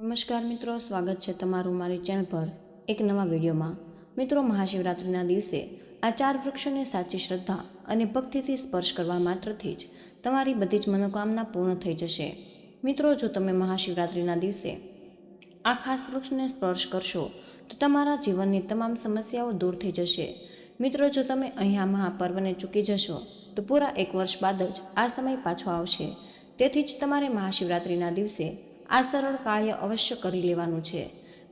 નમસ્કાર મિત્રો, સ્વાગત છે તમારું મારી ચેનલ પર એક નવા વિડીયોમાં। મિત્રો, મહાશિવરાત્રિના દિવસે આ 4 વૃક્ષોને સાચી શ્રદ્ધા અને ભક્તિથી સ્પર્શ કરવા માત્રથી જ તમારી બધી જ મનોકામના પૂર્ણ થઈ જશે। મિત્રો, જો તમે મહાશિવરાત્રિના દિવસે આ ખાસ વૃક્ષને સ્પર્શ કરશો તો તમારા જીવનની તમામ સમસ્યાઓ દૂર થઈ જશે। મિત્રો, જો તમે અહીંયા મહાપર્વને ચૂકી જશો તો પૂરા 1 વર્ષ બાદ જ આ સમય પાછો આવશે। તેથી જ તમારે મહાશિવરાત્રિના દિવસે આ સરળ કાર્ય અવશ્ય કરી લેવાનું છે।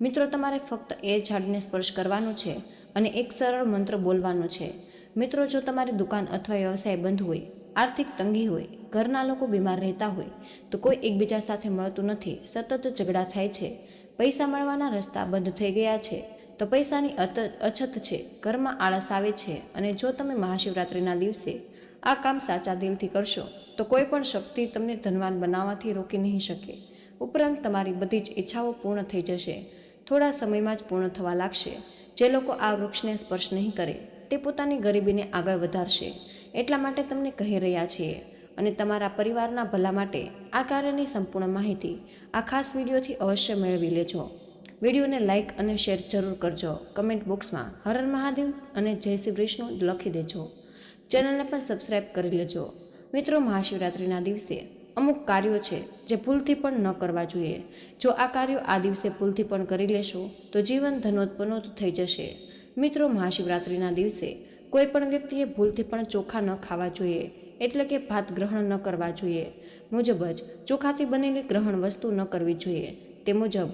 મિત્રો, તમારે ફક્ત એ ઝાડને સ્પર્શ કરવાનું છે અને એક સરળ મંત્ર બોલવાનો છે। મિત્રો, જો તમારી દુકાન અથવા વ્યવસાય બંધ હોય, આર્થિક તંગી હોય, ઘરના લોકો બીમાર રહેતા હોય તો કોઈ એકબીજા સાથે મળતું નથી, સતત ઝઘડા થાય છે, પૈસા મળવાના રસ્તા બંધ થઈ ગયા છે, તો પૈસાની અછત છે, ઘરમાં આળસ આવે છે અને જો તમે મહાશિવરાત્રિના દિવસે આ કામ સાચા દિલથી કરશો તો કોઈ પણ શક્તિ તમને ધનવાન બનાવવાથી રોકી નહીં શકે। ઉપરાંત તમારી બધી જ ઈચ્છાઓ પૂર્ણ થઈ જશે, થોડા સમયમાં જ પૂર્ણ થવા લાગશે। જે લોકો આ વૃક્ષને સ્પર્શ નહીં કરે તે પોતાની ગરીબીને આગળ વધારશે, એટલા માટે તમને કહી રહ્યા છીએ અને તમારા પરિવારના ભલા માટે આ કાર્યની સંપૂર્ણ માહિતી આ ખાસ વિડીયોથી અવશ્ય મેળવી લેજો। વિડીયોને લાઇક અને શેર જરૂર કરજો। કમેન્ટ બોક્સમાં હર હર મહાદેવ અને જય શ્રી વિષ્ણુ લખી દેજો। ચેનલને પણ સબસ્ક્રાઈબ કરી લેજો। મિત્રો, મહાશિવરાત્રિના દિવસે અમુક કાર્યો છે જે ભૂલથી પણ ન કરવા જોઈએ। જો આ કાર્યો આ દિવસે ભૂલથી પણ કરી લેશો તો જીવન ધનોત્પન્નોત થઈ જશે। મિત્રો, મહાશિવરાત્રિના દિવસે કોઈ પણ વ્યક્તિએ ભૂલથી પણ ચોખા ન ખાવા જોઈએ, એટલે કે ભાત ગ્રહણ ન કરવા જોઈએ। મુજબ જ ચોખાથી બનેલી ગ્રહણ વસ્તુ ન કરવી જોઈએ, તે મુજબ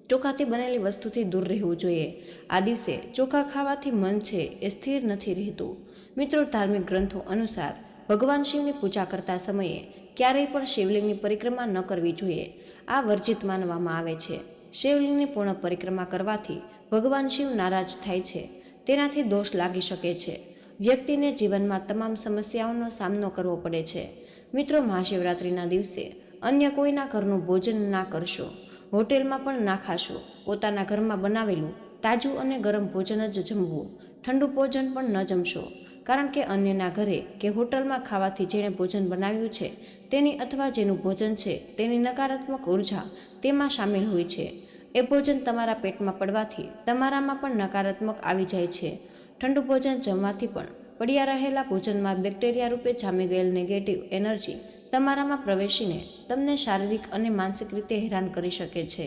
ચોખાથી બનેલી વસ્તુથી દૂર રહેવું જોઈએ। આ દિવસે ચોખા ખાવાથી મન છે એ સ્થિર નથી રહેતું। મિત્રો, ધાર્મિક ગ્રંથો અનુસાર ભગવાન શિવની પૂજા કરતા સમયે ક્યારેય પણ શિવલિંગની પરિક્રમા ન કરવી જોઈએ, આ વર્જિત માનવામાં આવે છે। શિવલિંગની પૂર્ણ પરિક્રમા કરવાથી ભગવાન શિવ નારાજ થાય છે, તેનાથી દોષ લાગી શકે છે, વ્યક્તિને જીવનમાં તમામ સમસ્યાઓનો સામનો કરવો પડે છે। મિત્રો, મહાશિવરાત્રિના દિવસે અન્ય કોઈના ઘરનું ભોજન ના કરશો, હોટેલમાં પણ ના ખાશો, પોતાના ઘરમાં બનાવેલું તાજું અને ગરમ ભોજન જ જમવું, ઠંડુ ભોજન પણ ન જમશો, કારણ કે અન્યના ઘરે કે હોટલમાં ખાવાથી જેણે ભોજન બનાવ્યું છે તેની અથવા જેનું ભોજન છે તેની નકારાત્મક ઉર્જા તેમાં સામેલ હોય છે। એ ભોજન તમારા પેટમાં પડવાથી તમારામાં પણ નકારાત્મક આવી જાય છે। ઠંડુ ભોજન જમવાથી પણ પડ્યા રહેલા ભોજનમાં બેક્ટેરિયા રૂપે જામી ગયેલ નેગેટિવ એનર્જી તમારામાં પ્રવેશીને તમને શારીરિક અને માનસિક રીતે હેરાન કરી શકે છે।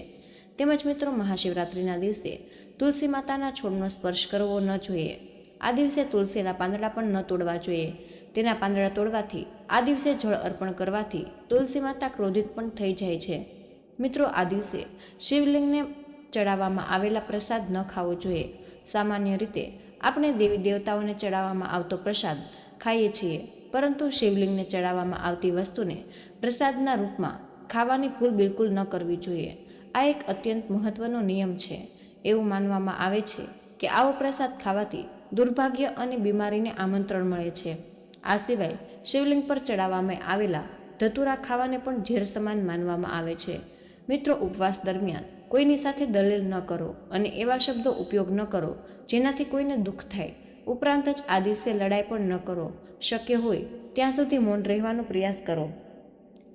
તેમજ મિત્રો, મહાશિવરાત્રિના દિવસે તુલસી માતાના છોડનો સ્પર્શ કરવો ન જોઈએ। આ દિવસે તુલસીના પાંદડા પણ ન તોડવા જોઈએ। તેના પાંદડા તોડવાથી, આ દિવસે જળ અર્પણ કરવાથી તુલસી માતા ક્રોધિત પણ થઈ જાય છે। મિત્રો, આ દિવસે શિવલિંગને ચડાવવામાં આવેલા પ્રસાદ ન ખાવો જોઈએ। સામાન્ય રીતે આપણે દેવી દેવતાઓને ચડાવવામાં આવતો પ્રસાદ ખાઈએ છીએ, પરંતુ શિવલિંગને ચડાવવામાં આવતી વસ્તુને પ્રસાદના રૂપમાં ખાવાની ભૂલ બિલકુલ ન કરવી જોઈએ। આ એક અત્યંત મહત્વનો નિયમ છે। એવું માનવામાં આવે છે કે આવો પ્રસાદ ખાવાથી દુર્ભાગ્ય અને બીમારીને આમંત્રણ મળે છે। આ સિવાય શિવલિંગ પર ચડાવવામાં આવેલા ધતુરા ખાવાને પણ ઝેર સમાન માનવામાં આવે છે। મિત્રો, ઉપવાસ દરમિયાન કોઈની સાથે દલીલ ન કરો અને એવા શબ્દો ઉપયોગ ન કરો જેનાથી કોઈને દુઃખ થાય। ઉપરાંત જ આ દિવસે લડાઈ પણ ન કરો। શક્ય હોય ત્યાં સુધી મૌન રહેવાનો પ્રયાસ કરો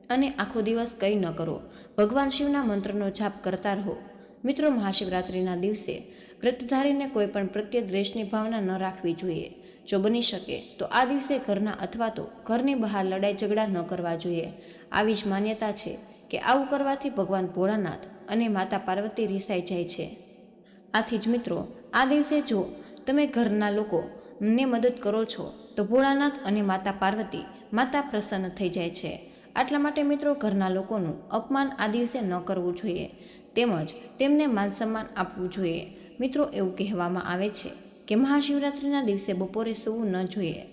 અને આખો દિવસ કંઈ ન કરો। ભગવાન શિવના મંત્રનો જાપ કરતા રહો। મિત્રો, મહાશિવરાત્રિના દિવસે વ્રતધારીને કોઈ પણ પ્રત્યે દ્વેષની ભાવના ન રાખવી જોઈએ। જો બની શકે તો આ દિવસે ઘરના અથવા તો ઘરની બહાર લડાઈ ઝઘડા ન કરવા જોઈએ। આવી જ માન્યતા છે કે આવું કરવાથી ભગવાન ભોળાનાથ અને માતા પાર્વતી રિસાઈ જાય છે। આથી જ મિત્રો, આ દિવસે જો તમે ઘરના લોકોને મદદ કરો છો તો ભોળાનાથ અને માતા પાર્વતી માતા પ્રસન્ન થઈ જાય છે। આટલા માટે મિત્રો, ઘરના લોકોનું અપમાન આ દિવસે ન કરવું જોઈએ, તેમજ તેમને માન સન્માન આપવું જોઈએ। મિત્રો, એવું કહેવામાં આવે છે કે મહાશિવરાત્રિના દિવસે બપોરે સૂવું ન જોઈએ।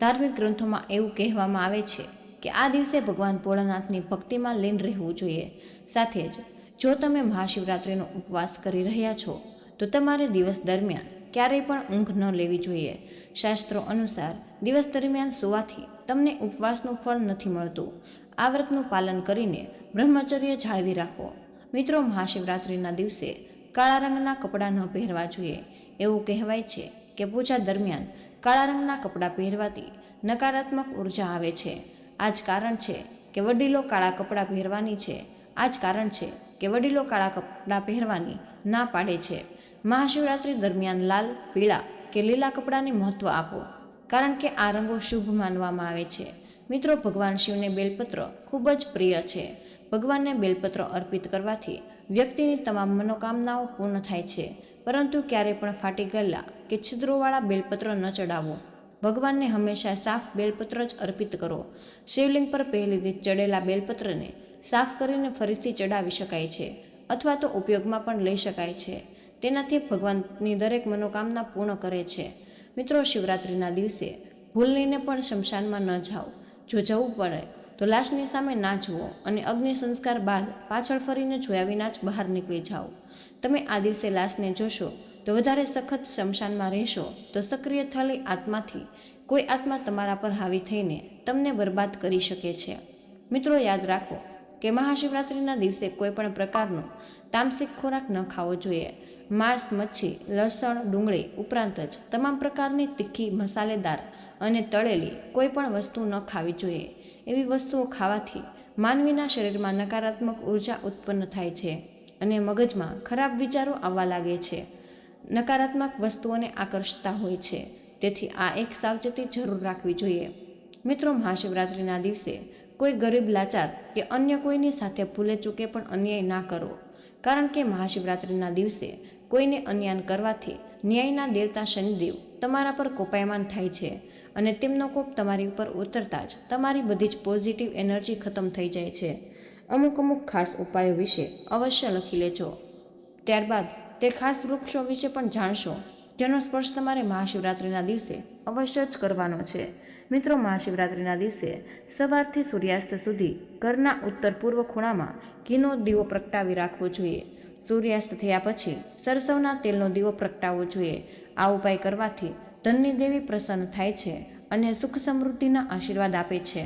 ધાર્મિક ગ્રંથોમાં એવું કહેવામાં આવે છે કે આ દિવસે ભગવાન ભોળાનાથની ભક્તિમાં લીન રહેવું જોઈએ। સાથે જ જો તમે મહાશિવરાત્રિનો ઉપવાસ કરી રહ્યા છો તો તમારે દિવસ દરમિયાન ક્યારેય પણ ઊંઘ ન લેવી જોઈએ। શાસ્ત્રો અનુસાર દિવસ દરમિયાન સૂવાથી તમને ઉપવાસનું ફળ નથી મળતું। આ વ્રતનું પાલન કરીને બ્રહ્મચર્ય જાળવી રાખો। મિત્રો, મહાશિવરાત્રિના દિવસે કાળા રંગના કપડાં ન પહેરવા જોઈએ। એવું કહેવાય છે કે પૂજા દરમિયાન કાળા રંગના કપડાં પહેરવાથી નકારાત્મક ઉર્જા આવે છે। આ જ કારણ છે કે વડીલો કાળા કપડાં પહેરવાની છે। આ જ કારણ છે કે વડીલો કાળા કપડાં પહેરવાની ના પાડે છે. મહાશિવરાત્રિ દરમિયાન લાલ, પીળા કે લીલા કપડાંને મહત્ત્વ આપો, કારણ કે આ રંગો શુભ માનવામાં આવે છે. મિત્રો, ભગવાન શિવને બેલપત્ર ખૂબ જ પ્રિય છે. ભગવાનને બેલપત્ર અર્પિત કરવાથી વ્યક્તિની તમામ મનોકામનાઓ પૂર્ણ થાય છે. પરંતુ ક્યારેય પણ ફાટી ગયેલા કે છિદ્રોવાળા બેલપત્ર ન ચડાવો. ભગવાનને હંમેશા સાફ બેલપત્ર જ અર્પિત કરો. શિવલિંગ પર પહેલેથી ચડેલા બેલપત્રને સાફ કરીને ફરીથી ચડાવી શકાય છે, અથવા તો ઉપયોગમાં પણ લઈ શકાય છે. તેનાથી ભગવાનની દરેક મનોકામના પૂર્ણ કરે છે. મિત્રો, શિવરાત્રિના દિવસે ભૂલીને પણ શમશાનમાં ન જાઓ. જો જવું પડે તો લાશની સામે ના જુઓ અને અગ્નિ સંસ્કાર બાદ પાછળ ફરીને જોયા વિના જ બહાર નીકળી જાઓ. તમે આ દિવસે લાશને જોશો તો વધારે સખત શમશાનમાં રહેશો તો સક્રિય થયેલી આત્માથી કોઈ આત્મા તમારા પર હાવી થઈને તમને બરબાદ કરી શકે છે. મિત્રો, યાદ રાખો કે મહાશિવરાત્રિના દિવસે કોઈ પણ પ્રકારનો તામસિક ખોરાક ન ખાવો જોઈએ. માંસ, મચ્છી, લસણ, ડુંગળી ઉપરાંત જ તમામ પ્રકારની તીખી, મસાલેદાર અને તળેલી કોઈ પણ વસ્તુ ન ખાવી જોઈએ. એવી વસ્તુઓ ખાવાથી માનવીના શરીરમાં નકારાત્મક ઉર્જા ઉત્પન્ન થાય છે અને મગજમાં ખરાબ વિચારો આવવા લાગે છે. નકારાત્મક વસ્તુઓને આકર્ષતા હોય છે. તેથી આ એક સાવચેતી જરૂર રાખવી જોઈએ. મિત્રો, મહાશિવરાત્રિના દિવસે કોઈ ગરીબ, લાચાર કે અન્ય કોઈની સાથે ભૂલે ચૂકે પણ અન્યાય ના કરો, કારણ કે મહાશિવરાત્રિના દિવસે કોઈને અન્યાય કરવાથી ન્યાયના દેવતા શનિદેવ તમારા પર કોપાયમાન થાય છે અને તેમનો કોપ તમારી ઉપર ઉતરતા જ તમારી બધી જ પોઝિટિવ એનર્જી ખતમ થઈ જાય છે. અમુક ખાસ ઉપાયો વિશે અવશ્ય લખી લેજો. ત્યારબાદ તે ખાસ વૃક્ષો વિશે પણ જાણશો, જેનો સ્પર્શ તમારે મહાશિવરાત્રિના દિવસે અવશ્ય જ કરવાનો છે. મિત્રો, મહાશિવરાત્રિના દિવસે સવારથી સૂર્યાસ્ત સુધી ઘરના ઉત્તર પૂર્વ ખૂણામાં ઘીનો દીવો પ્રગટાવી રાખવો જોઈએ. સૂર્યાસ્ત થયા પછી સરસવના તેલનો દીવો પ્રગટાવવો જોઈએ. આ ઉપાય કરવાથી ધનની દેવી પ્રસન્ન થાય છે અને સુખ સમૃદ્ધિના આશીર્વાદ આપે છે.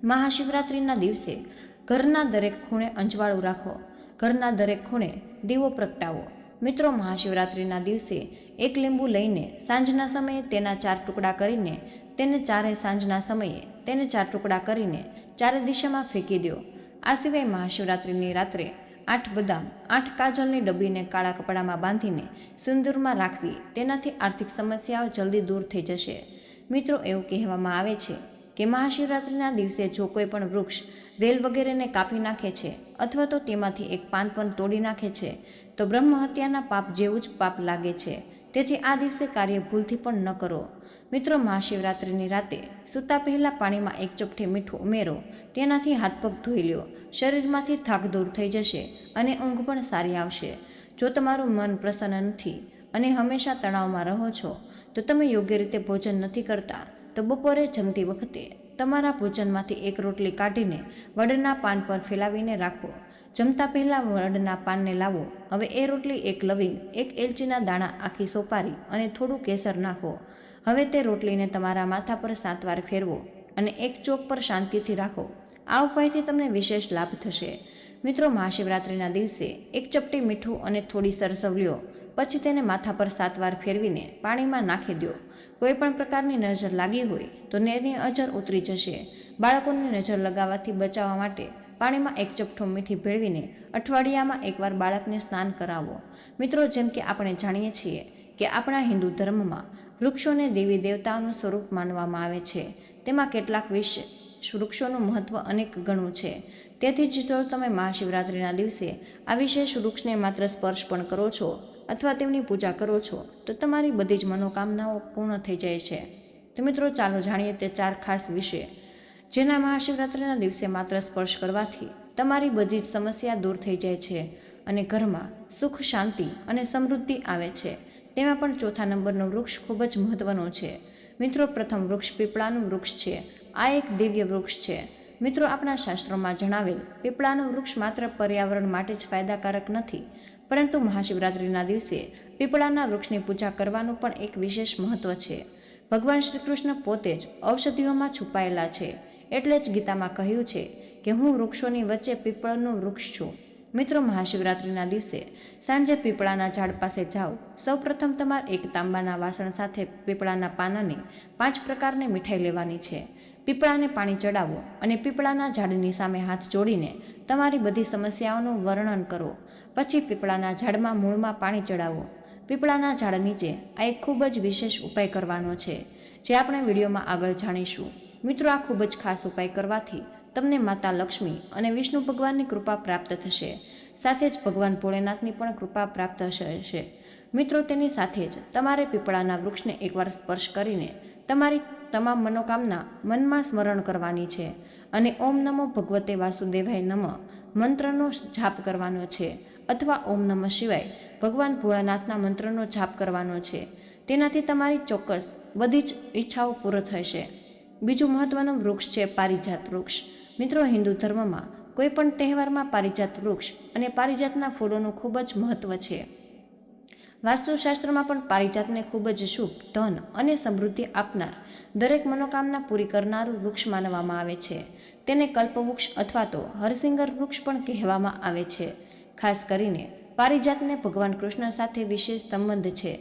મહાશિવરાત્રિના દિવસે ઘરના દરેક ખૂણે અંજવાળું રાખો. ઘરના દરેક ખૂણે દીવો પ્રગટાવો. મિત્રો, મહાશિવરાત્રિના દિવસે એક લીંબુ લઈને સાંજના સમયે તેના 4 ટુકડા કરીને તેને સાંજના સમયે તેને 4 ટુકડા કરીને ચારે દિશામાં ફેંકી દો. આ સિવાય મહાશિવરાત્રિની રાત્રે 8 બદામ, 8 કાજલની ડબ્બીને કાળા કપડામાં બાંધીને સિંદૂરમાં રાખવી. તેનાથી આર્થિક સમસ્યાઓ જલ્દી દૂર થઈ જશે. મિત્રો, એવું કહેવામાં આવે છે કે મહાશિવરાત્રિના દિવસે જો કોઈ પણ વૃક્ષ, વેલ વગેરેને કાપી નાખે છે અથવા તો તેમાંથી એક પાન પણ તોડી નાખે છે તો બ્રહ્મ હત્યાના પાપ જેવું જ પાપ લાગે છે. તેથી આ દિવસે કાર્ય ભૂલથી પણ ન કરો. મિત્રો, મહાશિવરાત્રિની રાતે સૂતા પહેલાં પાણીમાં 1 ચપટી મીઠું ઉમેરો. તેનાથી હાથ પગ ધોઈ લો. શરીરમાંથી થાક દૂર થઈ જશે અને ઊંઘ પણ સારી આવશે. જો તમારું મન પ્રસન્ન નથી અને હંમેશા તણાવમાં રહો છો તો તમે યોગ્ય રીતે ભોજન નથી કરતા, તો બપોરે જમતી વખતે તમારા ભોજનમાંથી 1 રોટલી કાઢીને વડના પાન પર ફેલાવીને રાખો. જમતા પહેલાં વડના પાનને લાવો. હવે એ રોટલી, 1 લવિંગ, 1 એલચીના દાણા, આખી સોપારી અને થોડું કેસર નાખો. હવે તે રોટલીને તમારા માથા પર 7 વાર ફેરવો અને એક ચોક પર શાંતિથી રાખો. આ ઉપાયથી તમને વિશેષ લાભ થશે. મિત્રો, મહાશિવરાત્રિના દિવસે 1 ચપટી મીઠું અને થોડી સરસવ લ્યો. પછી તેને માથા પર 7 વાર ફેરવીને પાણીમાં નાખી દો. કોઈ પણ પ્રકારની નજર લાગી હોય તો તેની અસર ઉતરી જશે. બાળકોની નજર લગાવવાથી બચાવવા માટે પાણીમાં 1 ચપટો મીઠી ભેળવીને અઠવાડિયામાં 1 વાર બાળકને સ્નાન કરાવો. મિત્રો, જેમ કે આપણે જાણીએ છીએ કે આપણા હિન્દુ ધર્મમાં વૃક્ષોને દેવી દેવતાઓનું સ્વરૂપ માનવામાં આવે છે. તેમાં કેટલાક વૃક્ષોનું મહત્વ અનેક ગણું છે. તેથી જ જો તમે મહાશિવરાત્રિના દિવસે આ વિશેષ વૃક્ષને માત્ર સ્પર્શ પણ કરો છો અથવા તેમની પૂજા કરો છો તો તમારી બધી જ મનોકામનાઓ પૂર્ણ થઈ જાય છે. તો મિત્રો, ચાલો જાણીએ તે 4 ખાસ વિશે, જેના મહાશિવરાત્રિના દિવસે માત્ર સ્પર્શ કરવાથી તમારી બધી જ સમસ્યા દૂર થઈ જાય છે અને ઘરમાં સુખ, શાંતિ અને સમૃદ્ધિ આવે છે. તેમાં પણ ચોથા નંબરનું વૃક્ષ ખૂબ જ મહત્વનું છે. મિત્રો, પ્રથમ વૃક્ષ પીપળાનું વૃક્ષ છે. આ એક દિવ્ય વૃક્ષ છે. મિત્રો, આપણા શાસ્ત્રોમાં જણાવેલ પીપળાનું વૃક્ષ માત્ર પર્યાવરણ માટે જ ફાયદાકારક નથી, પરંતુ મહાશિવરાત્રિના દિવસે પીપળાના વૃક્ષની પૂજા કરવાનું પણ એક વિશેષ મહત્વ છે. ભગવાન શ્રી કૃષ્ણ પોતે જ ઔષધિઓમાં છુપાયેલા છે. એટલે જ ગીતામાં કહ્યું છે કે હું વૃક્ષોની વચ્ચે પીપળનું વૃક્ષ છું. મિત્રો, મહાશિવરાત્રિના દિવસે સાંજે પીપળાના ઝાડ પાસે જાઓ. સૌપ્રથમ તમારે 1 તાંબાના વાસણ સાથે પીપળાના પાનાની 5 પ્રકારની મીઠાઈ લેવાની છે. પીપળાને પાણી ચડાવો અને પીપળાના ઝાડની સામે હાથ જોડીને તમારી બધી સમસ્યાઓનું વર્ણન કરો. પછી પીપળાના ઝાડમાં મૂળમાં પાણી ચડાવો. પીપળાના ઝાડ નીચે આ એક ખૂબ જ વિશેષ ઉપાય કરવાનો છે, જે આપણે વિડીયોમાં આગળ જાણીશું. મિત્રો, આ ખૂબ જ ખાસ ઉપાય કરવાથી તમને માતા લક્ષ્મી અને વિષ્ણુ ભગવાનની કૃપા પ્રાપ્ત થશે. સાથે જ ભગવાન ભોળેનાથની પણ કૃપા પ્રાપ્ત થશે. મિત્રો, તેની સાથે જ તમારે પીપળાના વૃક્ષને એકવાર સ્પર્શ કરીને તમારી તમામ મનોકામના મનમાં સ્મરણ કરવાની છે અને ઓમ નમો ભગવતે વાસુદેવાય નમઃ મંત્રનો જાપ કરવાનો છે, અથવા ઓમ નમઃ શિવાય ભગવાન ભોળાનાથના મંત્રનો જાપ કરવાનો છે. તેનાથી તમારી ચોક્કસ બધી જ ઈચ્છાઓ પૂર્ણ થશે. બીજું મહત્વનું વૃક્ષ છે પારિજાત વૃક્ષ. મિત્રો, હિન્દુ ધર્મમાં કોઈ પણ તહેવારમાં પારિજાત વૃક્ષ અને પારિજાતના ફૂલોનું ખૂબ જ મહત્વ છે. વાસ્તુશાસ્ત્રમાં પણ પારિજાતને ખૂબ જ શુભ, ધન અને સમૃદ્ધિ આપનાર, દરેક મનોકામના પૂરી કરનારું વૃક્ષ માનવામાં આવે છે. તેને કલ્પવૃક્ષ અથવા તો હરસિંગર વૃક્ષ પણ કહેવામાં આવે છે. ખાસ કરીને પારિજાતને ભગવાન કૃષ્ણ સાથે વિશેષ સંબંધ છે.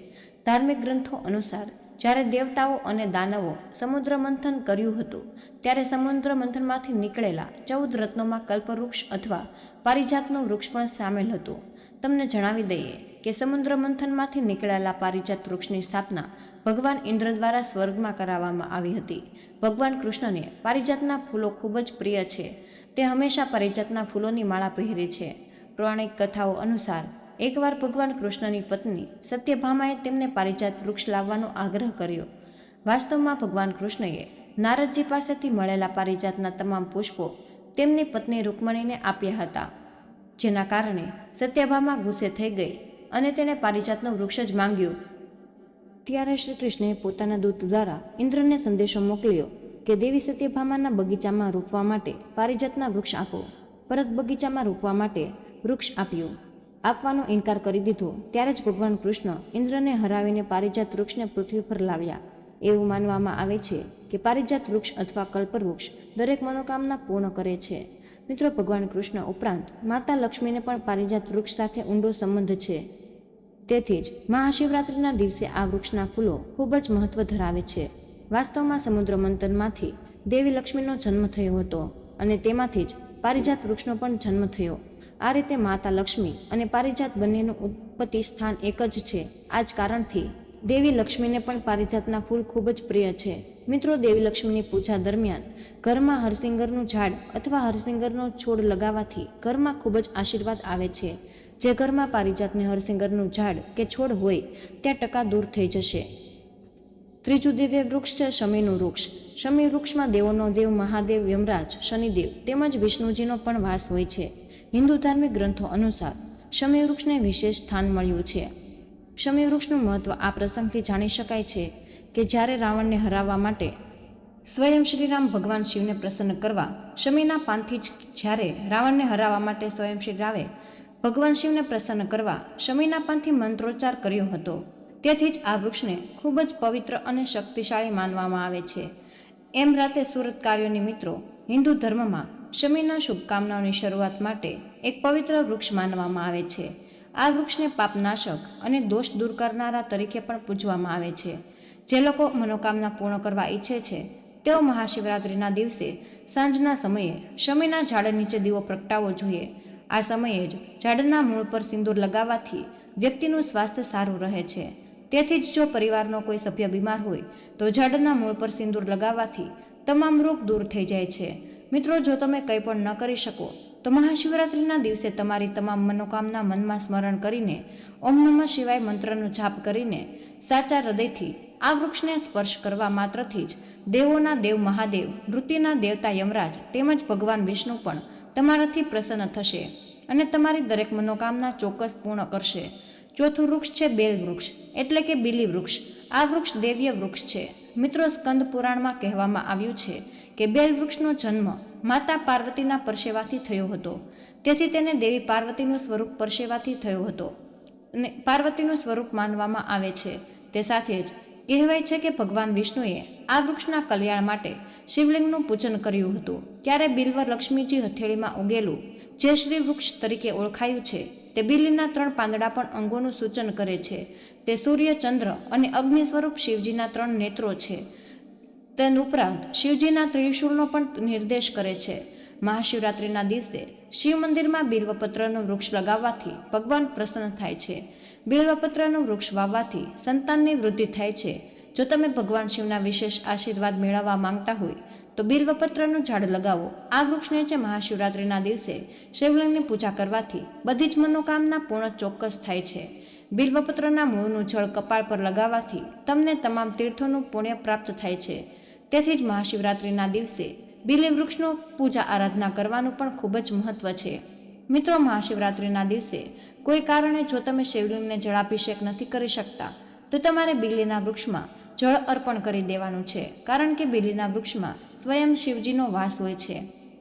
ધાર્મિક ગ્રંથો અનુસાર જ્યારે દેવતાઓ અને દાનવો સમુદ્ર મંથન કર્યું હતું, ત્યારે સમુદ્ર મંથનમાંથી નીકળેલા 14 રત્નોમાં કલ્પવૃક્ષ અથવા પારિજાતનું વૃક્ષ પણ સામેલ હતું. તમને જણાવી દઈએ કે સમુદ્ર મંથનમાંથી નીકળેલા પારિજાત વૃક્ષની સ્થાપના ભગવાન ઇન્દ્ર દ્વારા સ્વર્ગમાં કરાવવામાં આવી હતી. ભગવાન કૃષ્ણને પારિજાતના ફૂલો ખૂબ જ પ્રિય છે. તે હંમેશા પારિજાતના ફૂલોની માળા પહેરે છે. પૌરાણિક કથાઓ અનુસાર એકવાર ભગવાન કૃષ્ણની પત્ની સત્યભામાએ તેમને પારિજાત વૃક્ષ લાવવાનો આગ્રહ કર્યો. વાસ્તવમાં ભગવાન કૃષ્ણએ નારદજી પાસેથી મળેલા પારિજાતના તમામ પુષ્પો તેમની પત્ની રૂકમણીને આપ્યા હતા, જેના કારણે સત્યભામા ગુસ્સે થઈ ગઈ અને તેણે પારિજાતનું વૃક્ષ જ માંગ્યું. ત્યારે શ્રી કૃષ્ણએ પોતાના દૂત દ્વારા ઇન્દ્રને સંદેશો મોકલ્યો કે દેવી સત્યભામાના બગીચામાં રોપવા માટે પારિજાતના વૃક્ષ આપો. પરત બગીચામાં રોપવા માટે વૃક્ષ આપવાનો ઇનકાર કરી દીધો. ત્યારે જ ભગવાન કૃષ્ણ ઇન્દ્રને હરાવીને પારિજાત વૃક્ષને પૃથ્વી પર લાવ્યા. એવું માનવામાં આવે છે કે પારિજાત વૃક્ષ અથવા કલ્પવૃક્ષ દરેક મનોકામના પૂર્ણ કરે છે. મિત્રો, ભગવાન કૃષ્ણ ઉપરાંત માતા લક્ષ્મીને પણ પારિજાત વૃક્ષ સાથે ઊંડો સંબંધ છે. તેથી જ મહાશિવરાત્રિના દિવસે આ વૃક્ષના ફૂલો ખૂબ જ મહત્વ ધરાવે છે. વાસ્તવમાં સમુદ્ર મંથનમાંથી દેવી લક્ષ્મીનો જન્મ થયો હતો અને તેમાંથી જ પારિજાત વૃક્ષનો પણ જન્મ થયો. આ રીતે માતા લક્ષ્મી અને પારિજાત બંનેનું ઉત્પત્તિ સ્થાન એક જ છે. આ જ કારણથી દેવી લક્ષ્મીને પણ પારિજાતના ફૂલ ખૂબ જ પ્રિય છે. મિત્રો, દેવી લક્ષ્મીની પૂજા દરમિયાન ઘરમાં હરસિંગરનું ઝાડ અથવા હરસિંગરનો છોડ લગાવવાથી ઘરમાં ખૂબ જ આશીર્વાદ આવે છે. જે ઘરમાં પારિજાતને હરસિંગરનું ઝાડ કે છોડ હોય ત્યાં ટકા દૂર થઈ જશે. ત્રીજું દિવ્ય વૃક્ષ છે શમીનું વૃક્ષ. શમી વૃક્ષમાં દેવોનો દેવ મહાદેવ, યમરાજ, શનિદેવ તેમજ વિષ્ણુજીનો પણ વાસ હોય છે. હિન્દુ ધાર્મિક ગ્રંથો અનુસાર શમી વૃક્ષને વિશેષ સ્થાન મળ્યું છે. શમી વૃક્ષનું મહત્વ આ પ્રસંગથી જાણી શકાય છે કે જ્યારે રાવણને હરાવવા માટે સ્વયં શ્રીરામ ભગવાન શિવને પ્રસન્ન કરવા શમીના પાનથી જ જ્યારે રાવણને હરાવવા માટે સ્વયં શ્રી રામે ભગવાન શિવને પ્રસન્ન કરવા શમીના પાનથી મંત્રોચ્ચાર કર્યો હતો. તેથી જ આ વૃક્ષને ખૂબ જ પવિત્ર અને શક્તિશાળી માનવામાં આવે છે. એમ રાતે સુરત કાર્યોની મિત્રો, હિન્દુ ધર્મમાં શમીના શુભકામનાઓની શરૂઆત માટે એક પવિત્ર વૃક્ષ માનવામાં આવે છે. આ વૃક્ષને પાપનાશક અને દોષ દૂર કરનારા તરીકે પણ પૂજવામાં આવે છે. જે લોકો મનોકામના પૂર્ણ કરવા ઈચ્છે છે તેઓ મહાશિવરાત્રિના દિવસે સાંજના સમયે શમીના ઝાડ નીચે દીવો પ્રગટાવવો જોઈએ. આ સમયે જ ઝાડના મૂળ પર સિંદૂર લગાવવાથી વ્યક્તિનું સ્વાસ્થ્ય સારું રહે છે. તેથી જ જો પરિવારનો કોઈ સભ્ય બીમાર હોય તો ઝાડના મૂળ પર સિંદૂર લગાવવાથી તમામ રોગ દૂર થઈ જાય છે. મિત્રો, જો તમે કંઈ પણ ન કરી શકો તો મહાશિવરાત્રિના દિવસે તમારી તમામ મનોકામના મનમાં સ્મરણ કરીને ઓમ નમઃ શિવાય મંત્રનો જાપ કરીને સાચા હૃદયથી આ વૃક્ષને સ્પર્શ કરવા માત્રથી જ દેવોના દેવ મહાદેવ, મૃત્યુના દેવતા યમરાજ તેમજ ભગવાન વિષ્ણુ પણ તમારાથી પ્રસન્ન થશે અને તમારી દરેક મનોકામના ચોક્કસ પૂર્ણ કરશે. ચોથું વૃક્ષ છે બેલ વૃક્ષ એટલે કે બીલી વૃક્ષ. આ વૃક્ષ દૈવ્ય વૃક્ષ છે. મિત્રો, સ્કંદ પુરાણમાં કહેવામાં આવ્યું છે કે બેલ વૃક્ષનો જન્મ માતા પાર્વતીના પરસેવાથી થયો હતો. તેથી તેને દેવી પાર્વતીનું સ્વરૂપ પરસેવાથી થયો હતો અને પાર્વતીનું સ્વરૂપ માનવામાં આવે છે. તે સાથે જ કહેવાય છે કે ભગવાન વિષ્ણુએ આ વૃક્ષના કલ્યાણ માટે શિવલિંગનું પૂજન કર્યું હતું. ત્યારે બિલ્વ લક્ષ્મીજી હથેળીમાં ઉગેલું જે શ્રી વૃક્ષ તરીકે ઓળખાયું છે તે બિલીના 3 પાંદડા પણ અંગોનું સૂચન કરે છે. તે સૂર્ય, ચંદ્ર અને અગ્નિ સ્વરૂપ શિવજીના 3 નેત્રો છે. તદ ઉપરાંત શિવજીના ત્રિશૂળનો પણ નિર્દેશ કરે છે. મહાશિવરાત્રિના દિવસે શિવ મંદિરમાં બિલ્વપત્રનું વૃક્ષ લગાવવાથી ભગવાન પ્રસન્ન થાય છે. બિલ્વપત્રનું વૃક્ષ વાવવાથી સંતાનની વૃદ્ધિ થાય છે. જો તમે ભગવાન શિવના વિશેષ આશીર્વાદ મેળવવા માંગતા હોય તો બિલ્વપત્રનું ઝાડ લગાવો. આ વૃક્ષ નીચે મહાશિવરાત્રિના દિવસે શિવલિંગની પૂજા કરવાથી બધી જ મનોકામના પૂર્ણ ચોક્કસ થાય છે. બિલ્વપત્રના મૂળનું જળ કપાળ પર લગાવવાથી તમને તમામ તીર્થોનું પુણ્ય પ્રાપ્ત થાય છે. તેથી જ મહાશિવરાત્રિના દિવસે બિલી વૃક્ષનું પૂજા આરાધના કરવાનું પણ ખૂબ જ મહત્વ છે. મિત્રો, મહાશિવરાત્રિના દિવસે કોઈ કારણે જો તમે શિવલિંગને જળાભિષેક નથી કરી શકતા તો તમારે બિલીના વૃક્ષમાં જળ અર્પણ કરી દેવાનું છે. કારણ કે બિલીના વૃક્ષમાં સ્વયં શિવજીનો વાસ હોય છે.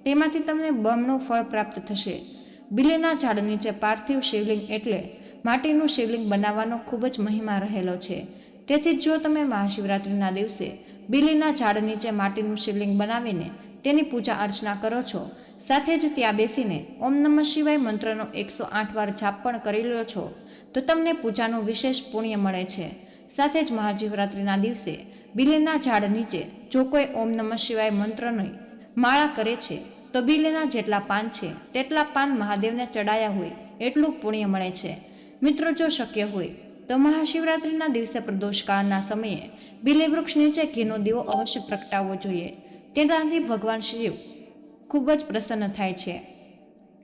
તેમાંથી તમને બમણું ફળ પ્રાપ્ત થશે. બિલીના ઝાડ નીચે પાર્થિવ શિવલિંગ એટલે માટીનું શિવલિંગ બનાવવાનો ખૂબ જ મહિમા રહેલો છે. તેથી જો તમે મહાશિવરાત્રિના દિવસે બિલીના ઝાડ નીચે માટીનું શિવલિંગ બનાવીને તેની પૂજા અર્ચના કરો છો, સાથે જ ત્યાં બેસીને ઓમ નમઃ શિવાય મંત્રનો 108 વાર જાપ પણ કરી લો છો તો તમને પૂજાનું વિશેષ પુણ્ય મળે છે. સાથે જ મહાશિવરાત્રિના દિવસે બિલીના ઝાડ નીચે જો કોઈ ઓમ નમઃ શિવાય મંત્રની માળા કરે છે તો બિલીના જેટલા પાન છે તેટલા પાન મહાદેવને ચડાયા હોય એટલું પુણ્ય મળે છે. મિત્રો, જો શક્ય હોય તો મહાશિવરાત્રિના દિવસે પ્રદોષકાળના સમયે બિલી વૃક્ષ નીચે ઘીનો દીવો અવશ્ય પ્રગટાવવો જોઈએ. તેનાથી ભગવાન શિવ ખૂબ જ પ્રસન્ન થાય છે.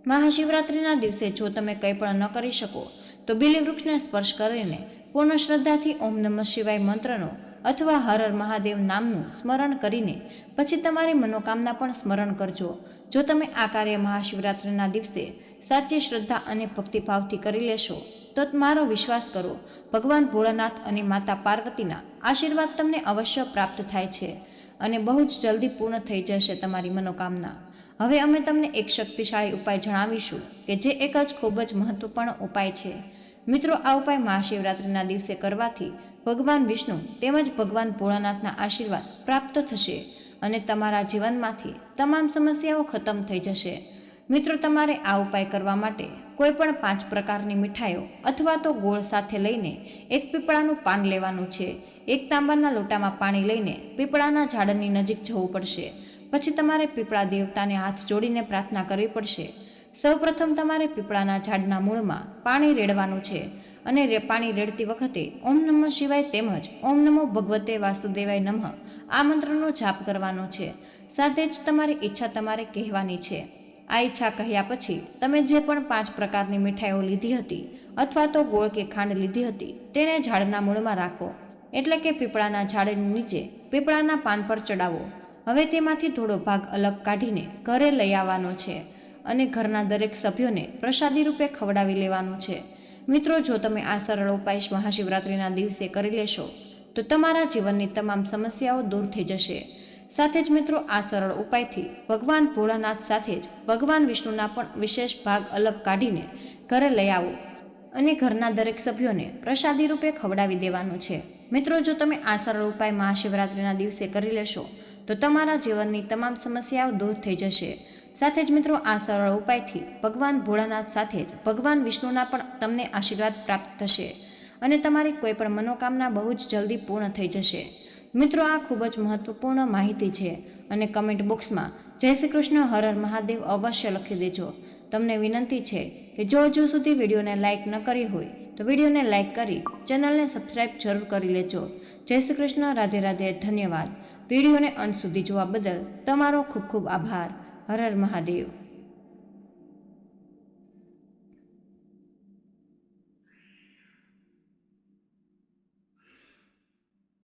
મહાશિવરાત્રિના દિવસે જો તમે કંઈ પણ ન કરી શકો તો બિલી વૃક્ષને સ્પર્શ કરીને પૂર્ણ શ્રદ્ધાથી ઓમ નમઃ શિવાય મંત્રનો અથવા હર હર મહાદેવ નામનું સ્મરણ કરીને પછી તમારી મનોકામના પણ સ્મરણ કરજો. જો તમે આ કાર્ય મહાશિવરાત્રિના દિવસે સાચી શ્રદ્ધા અને ભક્તિભાવથી કરી લેશો તો મારો વિશ્વાસ કરો, ભગવાન ભોળાનાથ અને માતા પાર્વતીના આશીર્વાદ તમને અવશ્ય પ્રાપ્ત થાય છે અને બહુ જ જલ્દી પૂર્ણ થઈ જશે તમારી મનોકામના. હવે અમે તમને એક શક્તિશાળી ઉપાય જણાવીશું કે જે એક જ ખૂબ જ મહત્વપૂર્ણ ઉપાય છે. મિત્રો, આ ઉપાય મહાશિવરાત્રિના દિવસે કરવાથી ભગવાન વિષ્ણુ તેમજ ભગવાન ભોળાનાથના આશીર્વાદ પ્રાપ્ત થશે અને તમારા જીવનમાંથી તમામ સમસ્યાઓ ખતમ થઈ જશે. મિત્રો, તમારે આ ઉપાય કરવા માટે કોઈ પણ 5 પ્રકારની મીઠાઈઓ અથવા તો ગોળ સાથે લઈને એક પીપળાનું પાન લેવાનું છે. એક તાંબાના લોટામાં પાણી લઈને પીપળાના ઝાડની નજીક જવું પડશે. પછી તમારે પીપળા દેવતાને હાથ જોડીને પ્રાર્થના કરવી પડશે. સૌપ્રથમ તમારે પીપળાના ઝાડના મૂળમાં પાણી રેડવાનું છે અને પાણી રેડતી વખતે ઓમ નમઃ શિવાય તેમજ ઓમ નમો ભગવતે વાસુદેવાય નમઃ આ મંત્રનો જાપ કરવાનો છે. સાથે જ તમારી ઈચ્છા તમારે કહેવાની છે. આ ઈચ્છા કહ્યા પછી તમે જે પણ 5 પ્રકારની મીઠાઈઓ લીધી હતી અથવા તો ગોળ કે ખાંડ લીધી હતી તેને ઝાડના મૂળમાં રાખો, એટલે કે પીપળાના ઝાડની નીચે પીપળાના પાન પર ચડાવો. હવે તેમાંથી થોડો ભાગ અલગ કાઢીને ઘરે લઈ આવવાનો છે અને ઘરના દરેક સભ્યોને પ્રસાદી રૂપે ખવડાવી લેવાનું છે. મિત્રો, જો તમે આ સરળ ઉપાય મહાશિવરાત્રિના દિવસે કરી લેશો તો તમારા જીવનની તમામ સમસ્યાઓ દૂર થઈ જશે. સાથે જ મિત્રો, આ સરળ ઉપાયથી ભગવાન ભોળાનાથ સાથે જ ભગવાન વિષ્ણુના પણ વિશેષ ભાગ અલગ કાઢીને ઘરે લઈ આવો અને ઘરના દરેક સભ્યોને પ્રસાદી રૂપે ખવડાવી દેવાનું છે. મિત્રો, જો તમે આ સરળ ઉપાય મહાશિવરાત્રિના દિવસે કરી લેશો તો તમારા જીવનની તમામ સમસ્યાઓ દૂર થઈ જશે. સાથે જ મિત્રો, આ સરળ ઉપાયથી ભગવાન ભોળાનાથ સાથે જ ભગવાન વિષ્ણુના પણ તમને આશીર્વાદ પ્રાપ્ત થશે અને તમારી કોઈ પણ મનોકામના બહુ જ જલ્દી પૂર્ણ થઈ જશે. મિત્રો, આ ખૂબ જ મહત્વપૂર્ણ માહિતી છે અને કમેન્ટ બોક્સમાં જય શ્રી કૃષ્ણ હર હર મહાદેવ અવશ્ય લખી દેજો. તમને વિનંતી છે કે જો હજુ સુધી વિડીયોને લાઇક ન કરી હોય તો વિડીયોને લાઇક કરી ચેનલને સબસ્ક્રાઈબ જરૂર કરી લેજો. જય શ્રી કૃષ્ણ. રાધે રાધે. ધન્યવાદ. વિડીયોને અંત સુધી જોવા બદલ તમારો ખૂબ ખૂબ આભાર. હર હર મહાદેવ.